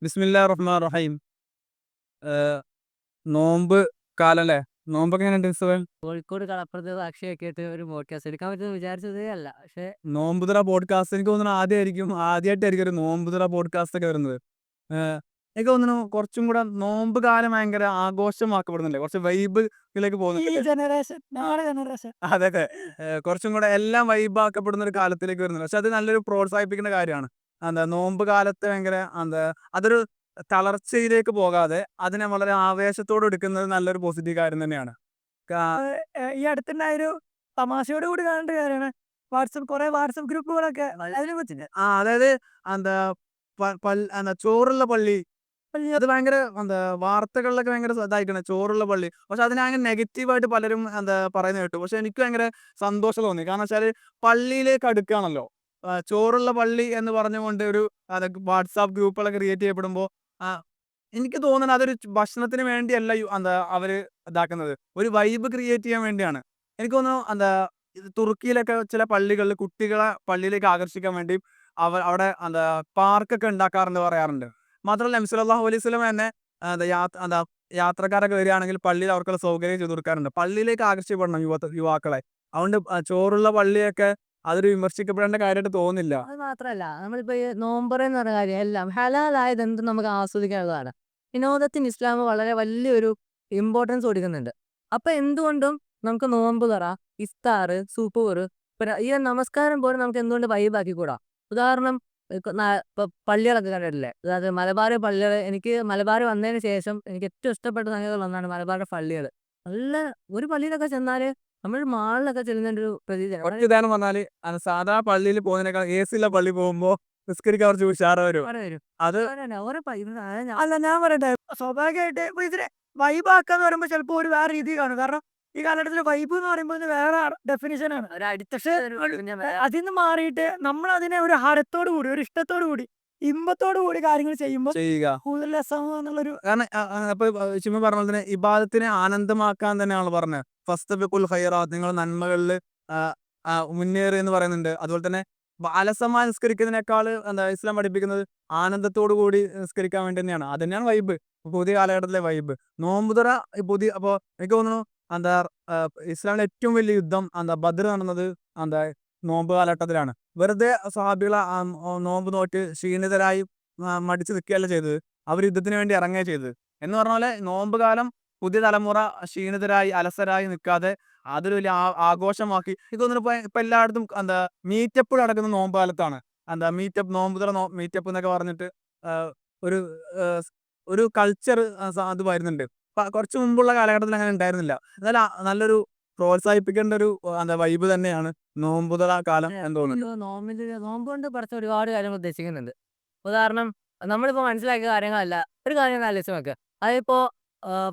ബിസ്മില്ലാ റഹ്മാൻ റഹീം. ഏഹ് നോമ്പ് കാലല്ലേ? നോമ്പൊക്കെ എങ്ങനെയുണ്ട് സുഹൈൽ? കോഴിക്കോട് കടപ്പുറത്ത് അക്ഷയൊക്കെ ആയിട്ട് ഒരു പോഡ്കാസ്റ്റ് എടുക്കാൻ പറ്റുമെന്ന് വിചാരിച്ചതേ അല്ല. പക്ഷേ നോമ്പുതുറ പോഡ്കാസ്റ്റ് എനിക്ക് തോന്നുന്നു ആദ്യമായിട്ടായിരിക്കും ഒരു നോമ്പുതുറ പോഡ്കാസ്റ്റ് ഒക്കെ വരുന്നത്. എനിക്ക് തോന്നുന്നു കുറച്ചും കൂടെ നോമ്പ് കാലം ഭയങ്കര ആഘോഷമാക്കപ്പെടുന്നില്ലേ? കുറച്ച് വൈബിലേക്ക് ഈ പോകുന്നുണ്ട്. ജനറേഷൻ ഞങ്ങളുടെ ജനറേഷൻ അതെ അതെ. കുറച്ചും കൂടെ എല്ലാം വൈബാക്കപ്പെടുന്ന ഒരു കാലത്തിലേക്ക് വരുന്നുണ്ട്. പക്ഷെ അത് നല്ലൊരു പ്രോത്സാഹിപ്പിക്കേണ്ട കാര്യമാണ്. എന്താ നോമ്പ് കാലത്ത് ഭയങ്കര എന്താ അതൊരു തളർച്ചയിലേക്ക് പോകാതെ അതിനെ വളരെ ആവേശത്തോടെ എടുക്കുന്നത് നല്ലൊരു പോസിറ്റീവ് കാര്യം തന്നെയാണ്. കാ ഈ അടുത്തുണ്ടായൊരു തമാശയോട് കൂടി കാണേണ്ട കാര്യമാണ്. കുറെ വാട്സപ്പ് ഗ്രൂപ്പുകളൊക്കെ അതിനെ പറ്റില്ല. അതായത് എന്താ ചോറുള്ള പള്ളി അത് ഭയങ്കര എന്താ വാർത്തകളിലൊക്കെ ഭയങ്കര ഇതായിക്കണ് ചോറുള്ള പള്ളി. പക്ഷെ അതിനെ അങ്ങനെ നെഗറ്റീവായിട്ട് പലരും എന്താ പറയുന്നത് കേട്ടു. പക്ഷെ എനിക്ക് ഭയങ്കര സന്തോഷം തോന്നി. കാരണം വെച്ചാല് പള്ളിയിലേക്ക് അടുക്കാണല്ലോ. ചോറുള്ള പള്ളി എന്ന് പറഞ്ഞുകൊണ്ട് ഒരു വാട്സാപ്പ് ഗ്രൂപ്പുകളൊക്കെ ക്രിയേറ്റ് ചെയ്യപ്പെടുമ്പോ ആഹ് എനിക്ക് തോന്നുന്നത് അതൊരു ഭക്ഷണത്തിന് വേണ്ടിയല്ല എന്താ അവര് ഇതാക്കുന്നത്. ഒരു വൈബ് ക്രിയേറ്റ് ചെയ്യാൻ വേണ്ടിയാണ്. എനിക്ക് തോന്നുന്നു എന്താ ഇത് തുർക്കിയിലൊക്കെ ചില പള്ളികളിൽ കുട്ടികളെ പള്ളിയിലേക്ക് ആകർഷിക്കാൻ വേണ്ടി അവിടെ എന്താ പാർക്കൊക്കെ ഉണ്ടാക്കാറുണ്ട് പറയാറുണ്ട്. മാത്രമല്ല നബി സല്ലല്ലാഹു അലൈഹി വസല്ലം തന്നെ എന്താ യാത്രക്കാരൊക്കെ വരികയാണെങ്കിൽ പള്ളിയിൽ അവർക്കുള്ള സൗകര്യം ചെയ്ത് കൊടുക്കാറുണ്ട്. പള്ളിയിലേക്ക് ആകർഷിക്കപ്പെടണം യുവാക്കളെ. അതുകൊണ്ട് ചോറുള്ള പള്ളിയൊക്കെ അതൊരു വിമർശിക്കപ്പെടേണ്ട കാര്യമായിട്ട് തോന്നുന്നില്ല. അത് മാത്രമല്ല, നമ്മളിപ്പോ ഈ നോമ്പുറ എന്ന് പറഞ്ഞ കാര്യം എല്ലാം ഹലാലായത് എന്തും നമുക്ക് ആസ്വദിക്കാനുള്ളതാണ്. വിനോദത്തിന് ഇസ്ലാം വളരെ വലിയൊരു ഇമ്പോർട്ടൻസ് കൊടുക്കുന്നുണ്ട്. അപ്പൊ എന്തുകൊണ്ടും നമുക്ക് നോമ്പ് തുറ, ഇഫ്താറ്, സുഹൂറ്, പിന്നെ ഈ നമസ്കാരം പോലും നമുക്ക് എന്തുകൊണ്ട് വൈബാക്കിക്കൂടാ. ഉദാഹരണം, ഇപ്പൊ പള്ളികളൊക്കെ കണ്ടിട്ടില്ലേ? അതായത് മലബാർ പള്ളികൾ, എനിക്ക് മലബാർ വന്നതിന് ശേഷം എനിക്ക് ഏറ്റവും ഇഷ്ടപ്പെട്ട സംഗതികളിൽ ഒന്നാണ് മലബാറിന്റെ പള്ളികൾ. നല്ല ഒരു പള്ളിയിലൊക്കെ ചെന്നാല് നമ്മൾ മാളിലൊക്കെ ചെല്ലുന്നതിന്റെ ഒരു പ്രതീതിയാണ്. ഒറ്റ ഉദാഹരണം പറഞ്ഞാല് സാധാ പള്ളിയിൽ പോകുന്നതിനേക്കാൾ എസിയുള്ള പള്ളി പോകുമ്പോ നിസ്കരിക്കാൻ കുറച്ച് ഉഷാറ് വരും. അവിടെ വരും. അത് അതന്നെ ഓരോ അല്ല, ഞാൻ പറയട്ടെ, സ്വാഭാവികമായിട്ട് ഇപ്പൊ ഇതിനെ വൈബാക്കാന്ന് പറയുമ്പോൾ ചിലപ്പോൾ ഒരു വേറെ രീതി കാണും. കാരണം ഈ കാലഘട്ടത്തിൽ വൈബ് എന്ന് പറയുമ്പോൾ ഇത് വേറെ ഡെഫിനിഷനാണ്. പക്ഷേ അതിൽ നിന്ന് മാറിയിട്ട് നമ്മൾ അതിനെ ഒരു ഹരത്തോടു കൂടി, ഒരു ഇഷ്ടത്തോടു കൂടി, ഇമ്പത്തോടു കൂടി കാര്യങ്ങൾ ചെയ്യുമ്പോൾ ചെയ്യുക. കൂടുതൽ രസമാണെന്നുള്ളൊരു കാരണം അപ്പൊ ശിവ പറഞ്ഞ പോലെ തന്നെ ഇബാദത്തിനെ ആനന്ദമാക്കാൻ തന്നെയാണ് പറഞ്ഞത്. ഫസ്തബിഖുൽ ഖൈറാത്ത് നിങ്ങൾ നന്മകളിൽ മുന്നേറ് എന്ന് പറയുന്നുണ്ട്. അതുപോലെ തന്നെ അലസമായി നിസ്കരിക്കുന്നതിനേക്കാൾ എന്താ ഇസ്ലാം പഠിപ്പിക്കുന്നത് ആനന്ദത്തോടു കൂടി നിസ്കരിക്കാൻ വേണ്ടി തന്നെയാണ്. അത് തന്നെയാണ് വൈബ്. പുതിയ കാലഘട്ടത്തിലെ വൈബ്. നോമ്പുതുറ അപ്പൊ എനിക്ക് തോന്നുന്നു എന്താ ഇസ്ലാമിലെ ഏറ്റവും വലിയ യുദ്ധം ബദർ നടന്നത് എന്താ നോമ്പ് കാലഘട്ടത്തിലാണ്. വെറുതെ സ്വഹാബികളെ നോമ്പ് നോറ്റ് ക്ഷീണിതരായി മടിച്ചു നിൽക്കുകയല്ല ചെയ്തത്. അവർ യുദ്ധത്തിന് വേണ്ടി ഇറങ്ങുകയാ ചെയ്തത്. എന്ന് പറഞ്ഞ പോലെ നോമ്പ് കാലം പുതിയ തലമുറ ക്ഷീണിതരായി അലസരായി നിൽക്കാതെ അതൊരു വലിയ ആഘോഷമാക്കി എനിക്ക് തോന്നുന്നു ഇപ്പൊ എല്ലായിടത്തും മീറ്റപ്പ് നടക്കുന്ന നോമ്പ് കാലത്താണ്. മീറ്റപ്പ് നോമ്പുതുറ മീറ്റപ്പ് എന്നൊക്കെ പറഞ്ഞിട്ട് ആഹ് ഒരു ആഹ് ഒരു കൾച്ചർ അത് വരുന്നുണ്ട്. കുറച്ച് മുമ്പുള്ള കാലഘട്ടത്തിൽ അങ്ങനെ ഉണ്ടായിരുന്നില്ല. എന്നാൽ നല്ലൊരു പ്രോത്സാഹിപ്പിക്കേണ്ട ഒരു വൈബ് തന്നെയാണ് നോമ്പുതുറ കാലം എന്ന് തോന്നുന്നുണ്ട്. നോമ്പ് കൊണ്ട് കുറച്ച് ഒരുപാട് കാര്യങ്ങൾ ഉദ്ദേശിക്കുന്നുണ്ട്. ഉദാഹരണം, നമ്മളിപ്പോ മനസ്സിലാക്കിയ കാര്യങ്ങളല്ല. ഒരു കാര്യം ഒന്ന് ആലോചിച്ച് നോക്ക്. അതിപ്പോ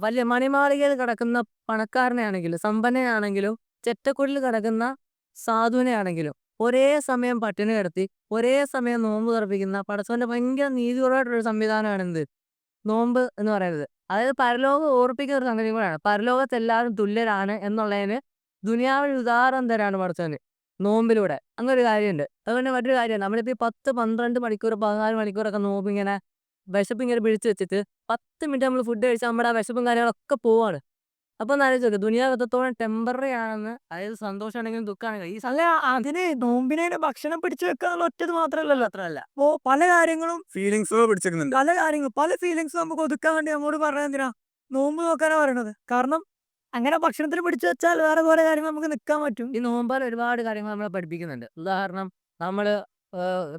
വലിയ മണിമാളികയിൽ കിടക്കുന്ന പണക്കാരനെയാണെങ്കിലും സമ്പന്നനാണെങ്കിലും ചെറ്റക്കുടിൽ കിടക്കുന്ന സാധുവിനെ ആണെങ്കിലും ഒരേ സമയം പട്ടിണി കിടത്തി ഒരേ സമയം നോമ്പ് തുറപ്പിക്കുന്ന പടച്ചവന്റെ ഭയങ്കര നീതിപരമായിട്ടുള്ള സംവിധാനമാണ് എന്ത് നോമ്പ് എന്ന് പറയുന്നത്. അതായത് പരലോകം ഓർപ്പിക്കുന്ന ഒരു സംഗതി കൂടെയാണ്. പരലോകത്ത് എല്ലാവരും തുല്യരാണ് എന്നുള്ളതിന് ദുനിയാവിൽ ഉദാഹരണം തരാണ് പടച്ചവന് നോമ്പിലൂടെ. അങ്ങനൊരു കാര്യമുണ്ട്. അതുപോലെ മറ്റൊരു കാര്യം, നമ്മളിപ്പോ ഈ 10, 12 മണിക്കൂർ, 14 മണിക്കൂറൊക്കെ നോമ്പ് ഇങ്ങനെ വിശപ്പിങ്ങനെ പിടിച്ച് വെച്ചിട്ട് 10 മിനിറ്റ് നമ്മൾ ഫുഡ് കഴിച്ചാൽ നമ്മുടെ ആ വിശപ്പും കാര്യങ്ങളൊക്കെ പോവാണ്. അപ്പൊ ഒന്ന് ആലോചിച്ച് നോക്ക്, ദുനിയാവ് എത്രത്തോളം ടെമ്പററി ആണെന്ന്. അതായത് സന്തോഷമാണെങ്കിലും ദുഃഖമാണെങ്കിലും അല്ല, അതിന് നോമ്പിനെ ഭക്ഷണം പിടിച്ചു വെക്കുക എന്നുള്ള ഒറ്റത് മാത്രമല്ലല്ലോ. അത്രല്ല, അപ്പോ പല കാര്യങ്ങളും ഫീലിങ്സ് പിടിച്ചേക്കുന്നുണ്ട്. പല ഫീലിങ്സും നമുക്ക് ഒതുക്കാൻ വേണ്ടി നമ്മോട് പറഞ്ഞത് എന്തിനാ? നോമ്പ് നോക്കാനാ പറയണത്. കാരണം അങ്ങനെ ഭക്ഷണത്തിന് പിടിച്ചു വെച്ചാൽ വേറെ കുറെ കാര്യങ്ങൾ നമുക്ക് നിൽക്കാൻ പറ്റും. ഈ നോമ്പാൽ ഒരുപാട് കാര്യങ്ങൾ നമ്മളെ പഠിപ്പിക്കുന്നുണ്ട്. ഉദാഹരണം, നമ്മള്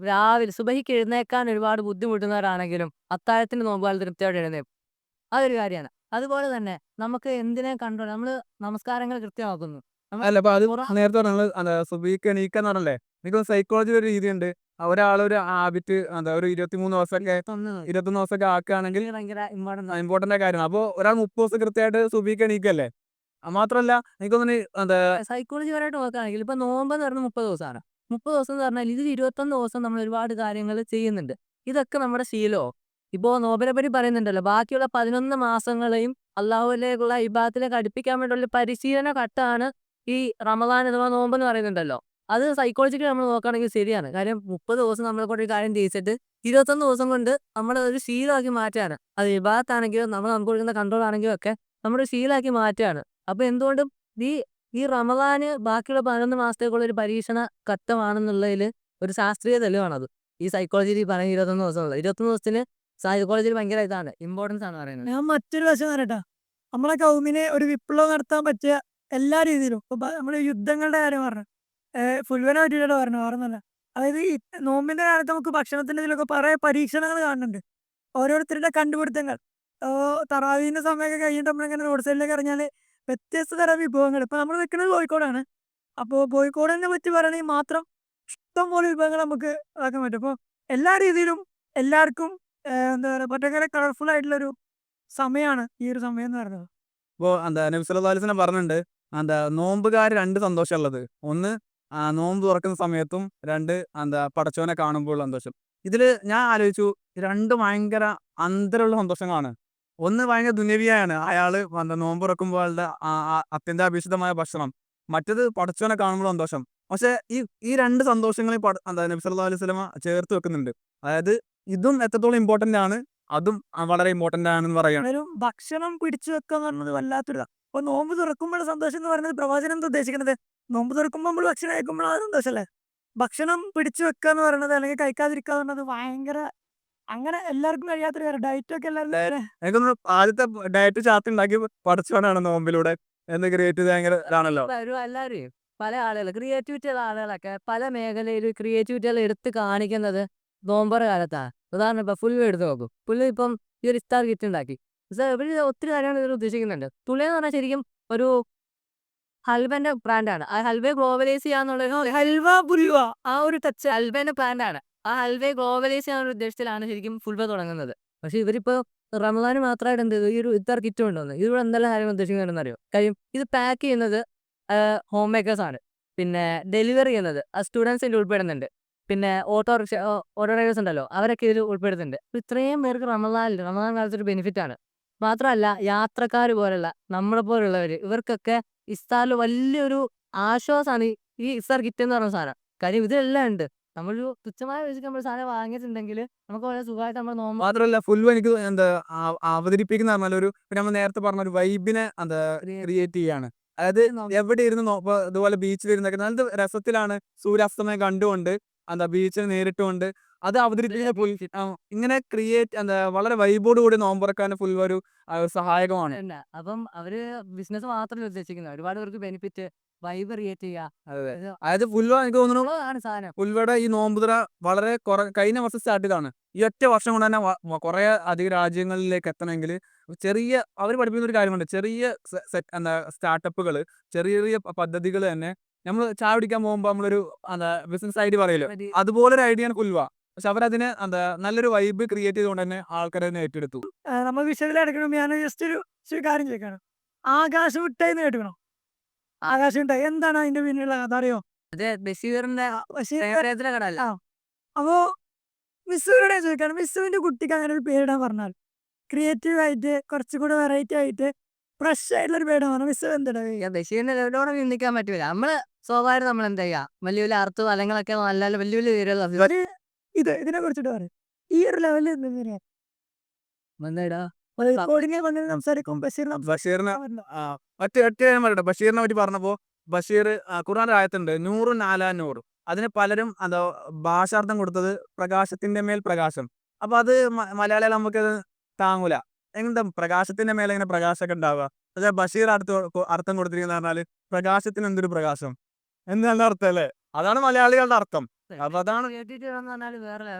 രാവിലെ സുബഹിക്ക് എഴുന്നേക്കാൻ ഒരുപാട് ബുദ്ധിമുട്ടുന്നവരാണെങ്കിലും അത്താഴത്തിന് നോമ്പുകാൽ തൃപ്തിയോടെ എഴുന്നേൽക്കും. അതൊരു കാര്യമാണ്. അതുപോലെ തന്നെ നമുക്ക് എന്തിനെ കൺട്രോൾ, നമ്മള് നമസ്കാരങ്ങൾ കൃത്യമാക്കുന്നു. അല്ല അപ്പൊ അത് നേരത്തെ പറഞ്ഞത് സുബഹിക്ക് എണീക്കാന്ന് പറഞ്ഞല്ലേ. എനിക്ക് സൈക്കോളജിയിൽ ഒരു രീതിയുണ്ട്. ഒരാളൊരു ഹാബിറ്റ് ഒരു 23 ദിവസമൊക്കെ 21 ദിവസമൊക്കെ ആക്കുകയാണെങ്കിൽ ഭയങ്കര ഇമ്പോർട്ടൻ്റ്. ഇമ്പോർട്ടന്റ് കാര്യം. അപ്പൊ ഒരാൾ 30 ദിവസം കൃത്യമായിട്ട് സുബഹിക്ക് എണീക്കല്ലേ. മാത്രമല്ല എനിക്ക് തോന്നുന്നു സൈക്കോളജി പരമായിട്ട് നോക്കുകയാണെങ്കിൽ ഇപ്പൊ നോമ്പ് എന്ന് പറഞ്ഞാൽ 30 ദിവസമാണ്. 30 ദിവസം എന്ന് പറഞ്ഞാൽ ഇതിൽ 21 ദിവസം നമ്മൾ ഒരുപാട് കാര്യങ്ങൾ ചെയ്യുന്നുണ്ട്. ഇതൊക്കെ നമ്മുടെ ശീലമോ. ഇപ്പോ നോമ്പിനെ പറ്റി പറയുന്നുണ്ടല്ലോ, ബാക്കിയുള്ള 11 മാസങ്ങളെയും അള്ളാഹുവിലേക്കുള്ള ഇബാദത്തിലേക്ക് അടുപ്പിക്കാൻ വേണ്ടിയുള്ള പരിശീലന ഘട്ടമാണ് ഈ റമദാൻ അഥവാ നോമ്പ് എന്ന് പറയുന്നുണ്ടല്ലോ. അത് സൈക്കോളജിക്കലി നമ്മൾ നോക്കുകയാണെങ്കിൽ ശരിയാണ്. കാര്യം 30 ദിവസം നമ്മളെ കൊണ്ട് ഒരു കാര്യം ചെയ്യിച്ചിട്ട് 21 ദിവസം കൊണ്ട് നമ്മൾ ഒരു ശീലമാക്കി മാറ്റുകയാണ്. അത് ഇബാദത്താണെങ്കിലും നമുക്ക് കൊടുക്കുന്ന കൺട്രോൾ ആണെങ്കിലും ഒക്കെ നമ്മളൊരു ശീലമാക്കി മാറ്റുകയാണ്. അപ്പോൾ എന്തുകൊണ്ടും ഈ ഈ റമദാന് ബാക്കിയുള്ള 11 മാസത്തേക്കുള്ള ഒരു പരീക്ഷണ ഘട്ടമാണെന്നുള്ളതിൽ ഒരു ശാസ്ത്രീയ തെളിവാണത്. ഈ സൈക്കോളജിയിൽ ഈ പറയുന്ന 21 ദിവസമുള്ളത്. 21 ദിവസത്തിന് സൈക്കോളജിയിൽ ഭയങ്കര ഇതാണ് ഇമ്പോർട്ടൻസ് ആണ് പറയുന്നത്. ഞാൻ മറ്റൊരു വശം പറയട്ടാ. നമ്മളെ കൗമിന് ഒരു വിപ്ലവം നടത്താൻ പറ്റിയ എല്ലാ രീതിയിലും ഇപ്പൊ നമ്മള് യുദ്ധങ്ങളുടെ കാര്യം പറഞ്ഞു. ഫുൽവനെ പറ്റിയിട്ടാണ് പറഞ്ഞത്, ഓർമ്മല്ല. അതായത് ഈ നോമ്പിന്റെ കാലത്ത് നമുക്ക് ഭക്ഷണത്തിന്റെ ഇതിലൊക്കെ കുറെ പരീക്ഷണങ്ങൾ കാണുന്നുണ്ട്. ഓരോരുത്തരുടെ കണ്ടുപിടുത്തങ്ങൾ. തറാവീന്റെ സമയമൊക്കെ കഴിഞ്ഞിട്ട് നമ്മളിങ്ങനെ റോഡ് സൈഡിലേക്ക് ഇറങ്ങിയാൽ വ്യത്യസ്ത തരം വിഭവങ്ങൾ. ഇപ്പൊ നമ്മൾ നിൽക്കുന്നത് കോഴിക്കോടാണ്. അപ്പോൾ കോഴിക്കോടിനെ പറ്റി പറയണമെങ്കിൽ മാത്രം ഇഷ്ടം പോലെ വിഭവങ്ങൾ നമുക്ക് ആക്കാൻ പറ്റും. അപ്പോൾ എല്ലാ രീതിയിലും എല്ലാവർക്കും എന്താ പറയുക ഭയങ്കര കളർഫുൾ ആയിട്ടുള്ളൊരു സമയമാണ് ഈ ഒരു സമയം എന്ന് പറയുന്നത്. ഇപ്പോൾ നബി സല്ലല്ലാഹു അലൈഹി വസല്ലം പറഞ്ഞിട്ടുണ്ട്, നോമ്പുകാർ 2 സന്തോഷമുള്ളത്. ഒന്ന് നോമ്പ് തുറക്കുന്ന സമയത്തും, 2 പടച്ചോനെ കാണുമ്പോൾ സന്തോഷം. ഇതിൽ ഞാൻ ആലോചിച്ചു, രണ്ടും ഭയങ്കര അന്തരമുള്ള സന്തോഷങ്ങളാണ്. ഒന്ന് ഭയങ്കര ദുന്യവിയാണ്, അയാൾ നോമ്പ് തുറക്കുമ്പോൾ ആളുടെ അത്യന്താപേക്ഷിതമായ ഭക്ഷണം. മറ്റത് പടച്ചോനെ കാണുമ്പോൾ സന്തോഷം. പക്ഷെ ഈ 2 സന്തോഷങ്ങളെയും നബി സല്ലല്ലാഹു അലൈഹി വസല്ലം ചേർത്ത് വെക്കുന്നുണ്ട്. അതായത് ഇതും എത്രത്തോളം ഇമ്പോർട്ടന്റ് ആണ്, അതും വളരെ ഇമ്പോർട്ടന്റ് ആണെന്ന് പറയുകയാണ്. ഒരു ഭക്ഷണം പിടിച്ചു വെക്കുക എന്ന് പറയുന്നത് വല്ലാത്തൊരു ഇപ്പൊ നോമ്പ് തുറക്കുമ്പോൾ സന്തോഷം എന്ന് പറയുന്നത് പ്രവാചകൻ എന്താ ഉദ്ദേശിക്കുന്നത്? നോമ്പ് തുറക്കുമ്പോൾ നമ്മൾ ഭക്ഷണം കഴിക്കുമ്പോഴാണ് സന്തോഷമല്ലേ? ഭക്ഷണം പിടിച്ചു വെക്കുക എന്ന് പറയുന്നത് അല്ലെങ്കിൽ കഴിക്കാതിരിക്കുക എന്ന് പറയുന്നത് ഭയങ്കര അങ്ങനെ എല്ലാവർക്കും കഴിയാത്തൊരു കാര്യം. ഡയറ്റ് ഒക്കെ എല്ലാവരും എനിക്കൊന്ന് ആദ്യത്തെ ഡയറ്റ് ചാർട്ട് ഉണ്ടാക്കി പടച്ചോനാണ് നോമ്പിലൂടെ എന്ന് ക്രിയേറ്റ് ചെയ്ത് ഭയങ്കര ഇതാണല്ലോ. എല്ലാവരും പല ആളുകൾ ക്രിയേറ്റിവിറ്റി ഉള്ള ആളുകളൊക്കെ പല മേഖലയിൽ ക്രിയേറ്റിവിറ്റികൾ എടുത്ത് കാണിക്കുന്നത് നോമ്പർ കാലത്താണ്. ഉദാഹരണം ഇപ്പൊ ഫുൾ എടുത്ത് നോക്കും. ഫുള്ള് ഇപ്പം ഈ ഒരു ഇഫ്താർ കിറ്റ് ഉണ്ടാക്കി. ഇവര് ഒത്തിരി കാര്യങ്ങൾ ഇവർ ഉദ്ദേശിക്കുന്നുണ്ട്. തുളയെന്ന് പറഞ്ഞാൽ ശരിക്കും ഒരു ഹൽവന്റെ ബ്രാൻഡാണ്. ആ ഹൽവയെ ഗ്ലോബലൈസ് ചെയ്യാന്നുള്ള ഹൽവ പുൽവ ആ ഒരു ടച്ച് ഹൽവേന്റെ ബ്രാൻഡാണ്. ആ ഹൽവയെ ഗ്ലോബലൈസ് ചെയ്യാനുള്ള ഉദ്ദേശത്തിലാണ് ശരിക്കും ഫുൾവ തുടങ്ങുന്നത്. പക്ഷെ ഇവരിപ്പോ റമദാന് മാത്രമായിട്ട് എന്ത് ചെയ്തു, ഈ ഒരു ഇഫ്താർ കിറ്റ് കൊണ്ടുവന്നു. ഇതിലൂടെ എന്തെല്ലാം കാര്യങ്ങൾ ഉദ്ദേശിക്കുന്നുണ്ടെന്ന് അറിയോ? കാര്യം ഇത് പാക്ക് ചെയ്യുന്നത് ഹോം മേക്കേഴ്സ് ആണ്. പിന്നെ ഡെലിവറി ചെയ്യുന്നത് സ്റ്റുഡൻസിന്റെ ഉൾപ്പെടുന്നുണ്ട്. പിന്നെ ഓട്ടോ ഡ്രൈവേഴ്സ് ഉണ്ടല്ലോ, അവരൊക്കെ ഇതിൽ ഉൾപ്പെടുത്തുന്നുണ്ട്. അപ്പൊ ഇത്രയും പേർക്ക് റമദാൻ കാലത്ത് ഒരു ബെനിഫിറ്റ് ആണ്. മാത്രമല്ല യാത്രക്കാർ പോലുള്ള നമ്മളെ പോലുള്ളവർ ഇവർക്കൊക്കെ ഇഫ്താറിൽ വലിയൊരു ആശ്വാസമാണ് ഈ ഇഫ്താർ കിറ്റ് എന്ന് പറഞ്ഞ സാധനം. കാര്യം ഇതിലെല്ലാം ഉണ്ട്. നമ്മളൊരു തുച്ഛമായ പൈസക്ക് നമ്മൾ സാധനം വാങ്ങിയിട്ടുണ്ടെങ്കിൽ നമുക്ക് വളരെ സുഖമായിട്ട് നമ്മൾ നോമ്പ് മാത്രമല്ല ഫുൾ എനിക്ക് അവതരിപ്പിക്കുന്ന പറഞ്ഞാൽ ഒരു നമ്മൾ നേരത്തെ പറഞ്ഞ ഒരു വൈബിനെ ക്രിയേറ്റ് ചെയ്യാണ്. അതായത് എവിടെ ഇരുന്ന് ഇപ്പൊ ഇതുപോലെ ബീച്ചിൽ ഇരുന്നൊക്കെ നല്ല രസത്തിലാണ് സൂര്യാസ്തമയം കണ്ടുകൊണ്ട് ബീച്ചിൽ നേരിട്ടുകൊണ്ട് അത് അവതരിപ്പിക്കുന്ന ഇങ്ങനെ ക്രിയേറ്റ് വളരെ വൈബോട് കൂടി നോമ്പുറക്കാൻ ഫുൾ ഒരു സഹായകമാണ്. ഉണ്ട്. അപ്പം അവര് ബിസിനസ് മാത്രമല്ല ഉദ്ദേശിക്കുന്നത്, ഒരുപാട് പേർക്ക് ബെനിഫിറ്റ് വൈബ് ക്രിയേറ്റ് ചെയ്യുക. അതെ, അതായത് ഫുൽവ എനിക്ക് തോന്നുന്നു ആണ് സാധനം. ഫുൽവയുടെ ഈ നോമ്പുതുറ വളരെ കഴിഞ്ഞ വർഷം സ്റ്റാർട്ട് ചെയ്താണ്. ഈ ഒറ്റ വർഷം കൊണ്ട് തന്നെ കുറെ അധികം രാജ്യങ്ങളിലേക്ക് എത്തണമെങ്കിൽ ചെറിയ അവർ പഠിപ്പിക്കുന്ന ഒരു കാര്യമുണ്ട്. ചെറിയ സ്റ്റാർട്ടപ്പുകൾ, ചെറിയ ചെറിയ പദ്ധതികൾ തന്നെ നമ്മൾ ചായ കുടിക്കാൻ പോകുമ്പോൾ നമ്മളൊരു ബിസിനസ് ഐഡിയ പറയല്ലോ, അതുപോലൊരു ഐഡിയാണ് ഫുൽവ. പക്ഷെ അവരതിനെ നല്ലൊരു വൈബ് ക്രിയേറ്റ് ചെയ്തുകൊണ്ട് തന്നെ ആൾക്കാരെ ഏറ്റെടുത്തു. നമ്മൾ വിഷയത്തിലെടുക്കണം. ഞാൻ ജസ്റ്റ് ഒരു കാര്യം ചോദിക്കാണ്. ആകാശം വിട്ടായി കേൾക്കണം. ആകാശം വിട്ടായി എന്താണ് അതിന്റെ പിന്നിലുള്ള കഥ അറിയോ? അതെ, ബഷീറിന്റെ കടല്ല. അപ്പോ മിസ്സുവിനോട് ചോദിക്കാണ്, മിസ്സുവിന്റെ കുട്ടിക്ക് അങ്ങനെ ഒരു പേരിടാൻ പറഞ്ഞാൽ ക്രിയേറ്റീവ് ആയിട്ട് കുറച്ചുകൂടെ വെറൈറ്റി ആയിട്ട് ഫ്രഷ് ആയിട്ടുള്ള ഒരു പേരിടാൻ പറഞ്ഞാൽ മിസ്സ് എന്താ? ബഷീറിന്റെ ലെവലോടെ നിന്ദിക്കാൻ പറ്റൂല. നമ്മള് സ്വാഭാവികം നമ്മൾ എന്താ ചെയ്യാ, വലിയ വലിയ അർത്ഥ ഫലങ്ങളൊക്കെ നല്ല വലിയ വലിയ പേരുകൾ ഇതിനെ കുറിച്ചിട്ട് പറയും. ഈ ഒരു ലെവലിൽ എന്താ എന്താ സംസാരിക്കും ബഷീറിനെ ഒറ്റ പറയട്ടെ. ബഷീറിനെ പറ്റി പറഞ്ഞപ്പോ ബഷീർ ഖുർആന്റെ ആയത്തുണ്ട്, 100 നാലാ 100. അതിന് പലരും ഭാഷാർത്ഥം കൊടുത്തത് പ്രകാശത്തിന്റെ മേൽ പ്രകാശം. അപ്പൊ അത് മലയാളികൾ നമുക്കത് താങ്ങൂല. എന്താ പ്രകാശത്തിന്റെ മേലെ ഇങ്ങനെ പ്രകാശമൊക്കെ ഉണ്ടാവുക? പക്ഷെ ബഷീർ അർത്ഥം കൊടുത്തിരിക്കുന്ന പറഞ്ഞാല് പ്രകാശത്തിന് എന്തൊരു പ്രകാശം എന്ന് നല്ല അർത്ഥം അല്ലേ? അതാണ് മലയാളികളുടെ അർത്ഥം. അപ്പൊ അതാണ് വേറെ ലെവൽ.